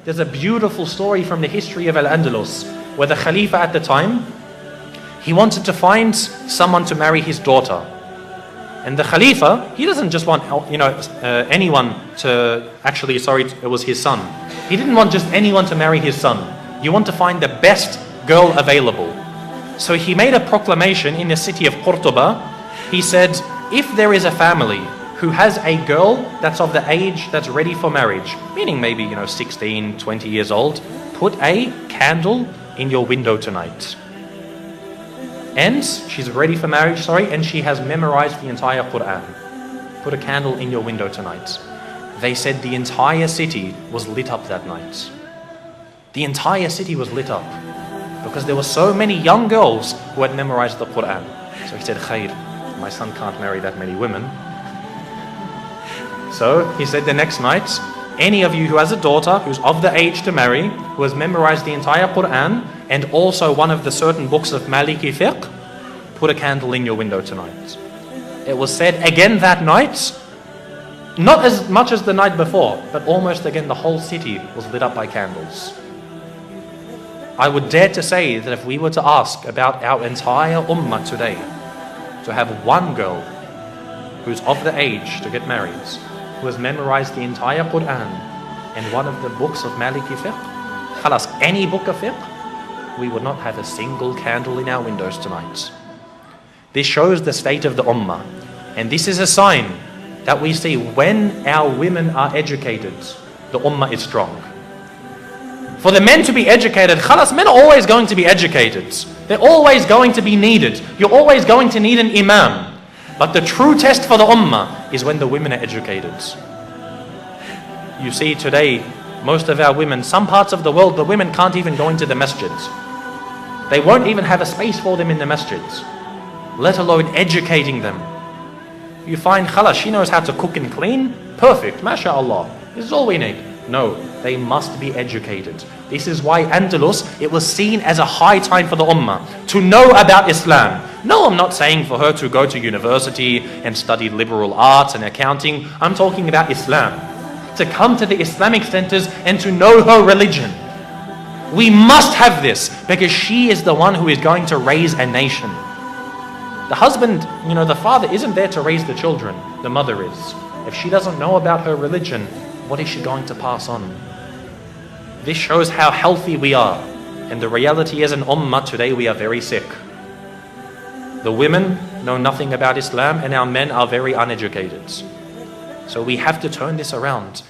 There's a beautiful story from the history of Al-Andalus where the Khalifa at the time, he wanted to find someone to marry his daughter. And the Khalifa, he doesn't just want anyone to, it was his son. He didn't want just anyone to marry his son. You want to find the best girl available. So he made a proclamation in the city of Cordoba. He said, if there is a family who has a girl that's of the age that's ready for marriage, meaning maybe 16, 20 years old, put a candle in your window tonight. And she's ready for marriage, and she has memorized the entire Quran. Put a candle in your window tonight. They said the entire city was lit up that night. The entire city was lit up because there were so many young girls who had memorized the Quran. So he said, Khair, my son can't marry that many women. So he said the next night, any of you who has a daughter who's of the age to marry, who has memorized the entire Quran and also one of the certain books of Maliki fiqh, put a candle in your window tonight. It was said again that night, not as much as the night before, but almost again the whole city was lit up by candles. I would dare to say that if we were to ask about our entire ummah today, to have one girl who's of the age to get married, who has memorized the entire Quran and one of the books of Maliki fiqh, khalas, any book of fiqh, we would not have a single candle in our windows tonight. This shows the state of the ummah. And this is a sign that we see when our women are educated, the ummah is strong. For the men to be educated, khalas, men are always going to be educated. They're always going to be needed. You're always going to need an imam. But the true test for the ummah is when the women are educated. You see today, most of our women, some parts of the world, the women can't even go into the masjids. They won't even have a space for them in the masjids, let alone educating them. You find, khalas, she knows how to cook and clean, perfect, mashaAllah, this is all we need. No, they must be educated. This is why Andalus, it was seen as a high time for the ummah to know about Islam. No, I'm not saying for her to go to university and study liberal arts and accounting. I'm talking about Islam. To come to the Islamic centers and to know her religion. We must have this because she is the one who is going to raise a nation. The husband, the father isn't there to raise the children. The mother is. If she doesn't know about her religion, what is she going to pass on? This shows how healthy we are. And the reality is, in ummah today, we are very sick. The women know nothing about Islam and our men are very uneducated. So we have to turn this around.